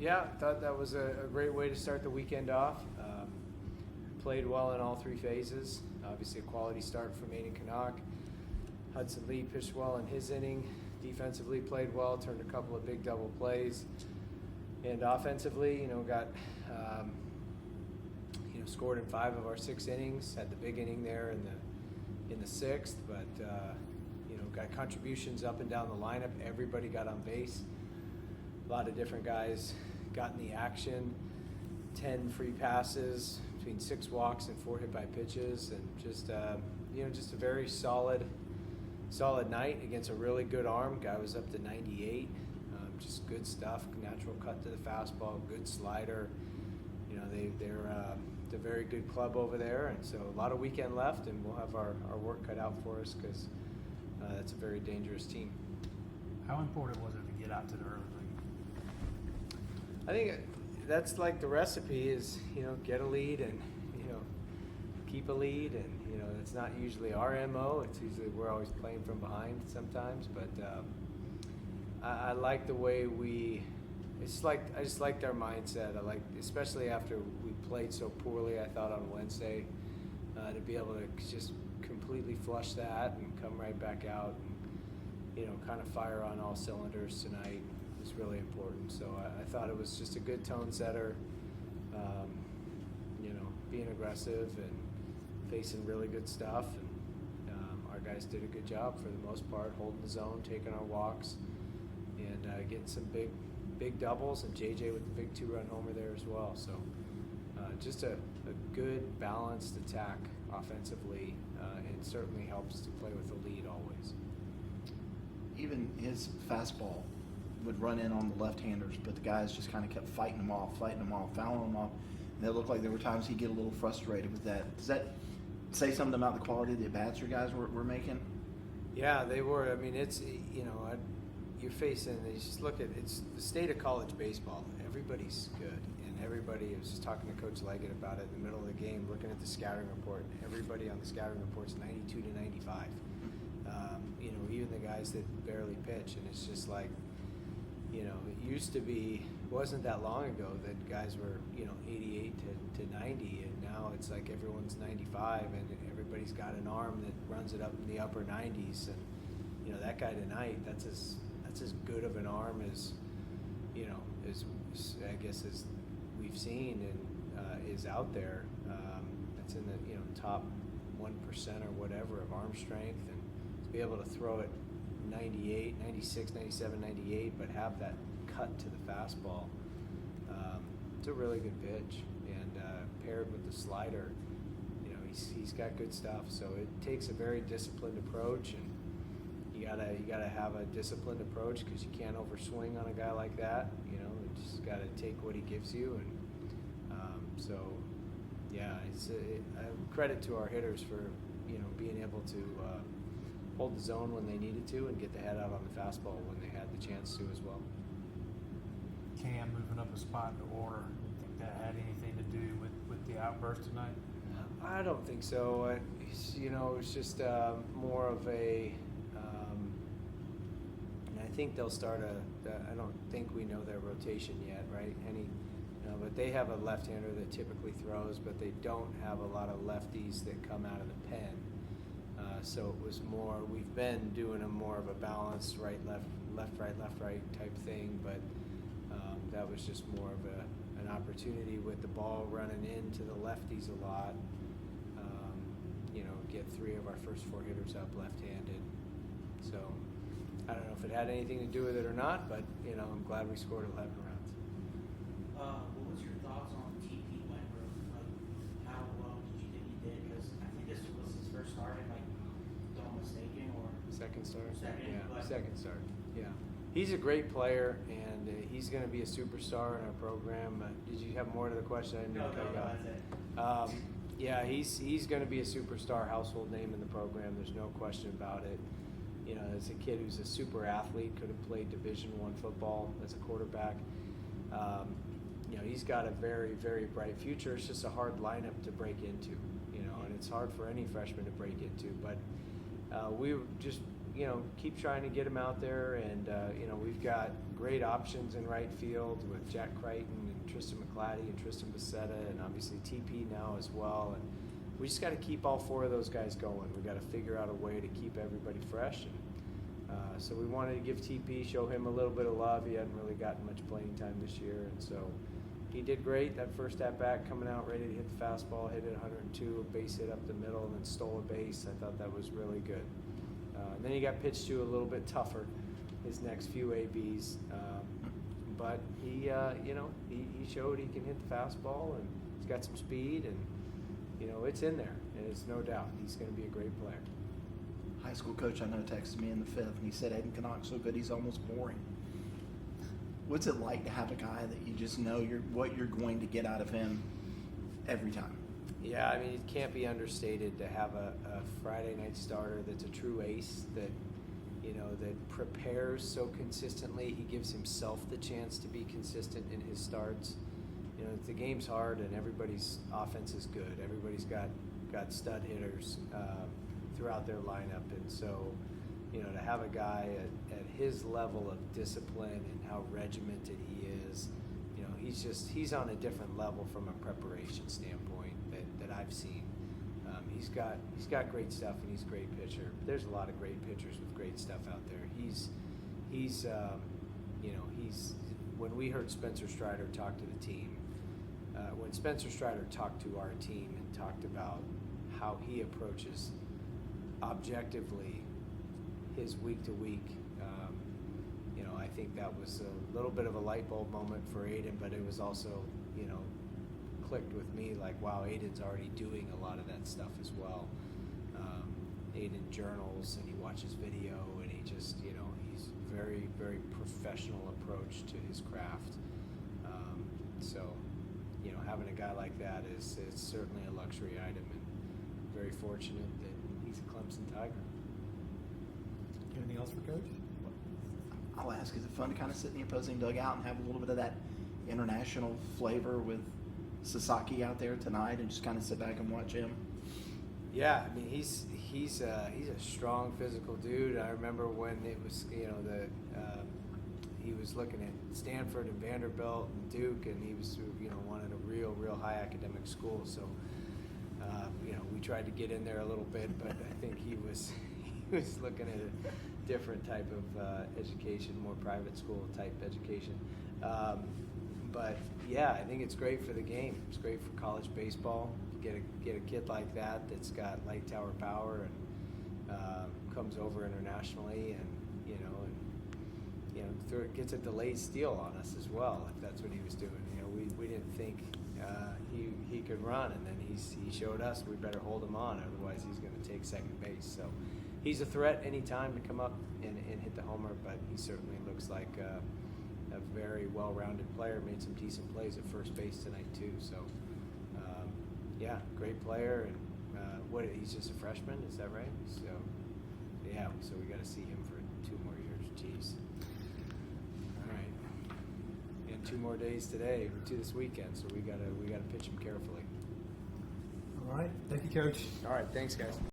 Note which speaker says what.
Speaker 1: Yeah, thought that was a great way to start the weekend off. Played well in all three phases. Obviously, a quality start from Aiden Canuck. Hudson Lee pitched well in his inning. Defensively played well, turned a couple of big double plays. And offensively, got scored in 5 of our 6 innings. Had the big inning there in the 6th, but got contributions up and down the lineup. Everybody got on base. A lot of different guys got in the action. 10 free passes, between 6 walks and 4 hit by pitches, and just a very solid night against a really good arm. Guy was up to 98. Just good stuff. Natural cut to the fastball, good slider. They're a very good club over there, and so a lot of weekend left, and we'll have our work cut out for us because that's a very dangerous team.
Speaker 2: How important was it to get out to the early league?
Speaker 1: I think that's like the recipe is, get a lead and, keep a lead, and, it's not usually our MO. It's usually we're always playing from behind sometimes, but I like the way I just liked our mindset. I like, especially after we played so poorly, I thought on Wednesday, to be able to just completely flush that and come right back out and, kind of fire on all cylinders tonight was really important. So I thought it was just a good tone setter, being aggressive and facing really good stuff. And our guys did a good job for the most part, holding the zone, taking our walks, and getting some big doubles, and JJ with the big 2-run homer there as well. So just a good balanced attack offensively, and certainly helps to play with the lead always.
Speaker 3: Even his fastball would run in on the left-handers, but the guys just kind of kept fighting them off, fouling them off. And it looked like there were times he'd get a little frustrated with that. Does that say something about the quality of the at-bats your guys were making?
Speaker 1: Yeah, they were. I mean, it's, you're facing, you just look at, it's the state of college baseball. Everybody's good. And everybody, I was just talking to Coach Leggett about it in the middle of the game, looking at the scouting report. Everybody on the scouting report's 92 to 95. Even the guys that barely pitch. And it's just like, it used to be, it wasn't that long ago that guys were, 88 to 90, and now it's like everyone's 95, and everybody's got an arm that runs it up in the upper 90s, and that guy tonight, that's as good of an arm as I guess as we've seen, and is out there. That's in the top 1% or whatever of arm strength, and to be able to throw it 98, 96, 97, 98, but have that cut to the fastball. It's a really good pitch, and paired with the slider, he's got good stuff. So it takes a very disciplined approach, and you gotta have a disciplined approach because you can't overswing on a guy like that. You just gotta take what he gives you, and it's credit to our hitters for being able to hold the zone when they needed to and get the head out on the fastball when they had the chance to as well.
Speaker 2: Cam moving up a spot in the order, you think that had anything to do with the outburst tonight?
Speaker 1: I don't think so. It's just more of a. And I think they'll start I don't think we know their rotation yet, right? But they have a left-hander that typically throws, but they don't have a lot of lefties that come out of the pen. So it was more. We've been doing a more of a balanced right, left, right type thing, but that was just more of an opportunity with the ball running into the lefties a lot. Get 3 of our first 4 hitters up left-handed. So I don't know if it had anything to do with it or not, but I'm glad we scored 11 runs.
Speaker 4: What was your thoughts on TP Wentworth? Like, how well did you think he did? Because I think this was his first start, if I'm not mistaken, or
Speaker 1: Second start.
Speaker 4: Second,
Speaker 1: Yeah,
Speaker 4: but
Speaker 1: second start. Yeah, he's a great player, and he's going to be a superstar in our program. Did you have more to the question? I didn't
Speaker 4: no, that's it.
Speaker 1: Yeah, he's going to be a superstar, household name in the program. There's no question about it. As a kid who's a super athlete, could have played Division I football as a quarterback. He's got a very, very bright future. It's just a hard lineup to break into, and it's hard for any freshman to break into. But we were just keep trying to get him out there. And, we've got great options in right field with Jack Crichton and Tristan McClatty and Tristan Becerra and obviously TP now as well. And we just got to keep all 4 of those guys going. We got to figure out a way to keep everybody fresh. And, so we wanted to give TP, show him a little bit of love. He hadn't really gotten much playing time this year. And so he did great. That first at-bat coming out ready to hit the fastball, hit it 102, a base hit up the middle, and then stole a base. I thought that was really good. And then he got pitched to a little bit tougher his next few ABs. But he showed he can hit the fastball, and he's got some speed, and, it's in there. And it's no doubt he's going to be a great player.
Speaker 3: High school coach I know texted me in the 5th, and he said Aiden Canuck's so good he's almost boring. What's it like to have a guy that you just know what you're going to get out of him every time?
Speaker 1: Yeah, I mean, it can't be understated to have a Friday night starter that's a true ace that, that prepares so consistently. He gives himself the chance to be consistent in his starts. The game's hard and everybody's offense is good. Everybody's got stud hitters throughout their lineup. And so, to have a guy at his level of discipline and how regimented he is, he's on a different level from a preparation standpoint that I've seen. He's got great stuff and he's a great pitcher. There's a lot of great pitchers with great stuff out there. He's when we heard Spencer Strider talk to the team, when Spencer Strider talked to our team and talked about how he approaches objectively his week to week, I think that was a little bit of a light bulb moment for Aiden, but it was also, clicked with me like, wow, Aiden's already doing a lot of that stuff as well. Aiden journals and he watches video and he just, he's very, very professional approach to his craft. So, having a guy like that is certainly a luxury item, and very fortunate that he's a Clemson Tiger.
Speaker 2: Anything else for Coach?
Speaker 3: I'll ask, is it fun to kind of sit in the opposing dugout and have a little bit of that international flavor with Sasaki out there tonight and just kind of sit back and watch him?
Speaker 1: Yeah, I mean, he's a strong physical dude. I remember when it was, he was looking at Stanford and Vanderbilt and Duke, and he was, wanted a real high academic school. So, we tried to get in there a little bit, but I think he was looking at a different type of education, more private school type education. But yeah, I think it's great for the game. It's great for college baseball. Get a kid like that that's got light tower power and comes over internationally, and gets a delayed steal on us as well, if that's what he was doing. We didn't think he could run, and then he showed us we better hold him on, otherwise he's going to take second base. So he's a threat anytime to come up and hit the homer, but he certainly looks like a very well-rounded player. Made some decent plays at first base tonight too. So yeah, great player. And he's just a freshman, is that right? So yeah, so we got to see him for 2 more years. Jeez. All right, and 2 more days today to this weekend, so we gotta pitch him carefully.
Speaker 2: All right. Thank you, Coach.
Speaker 1: All right, thanks guys.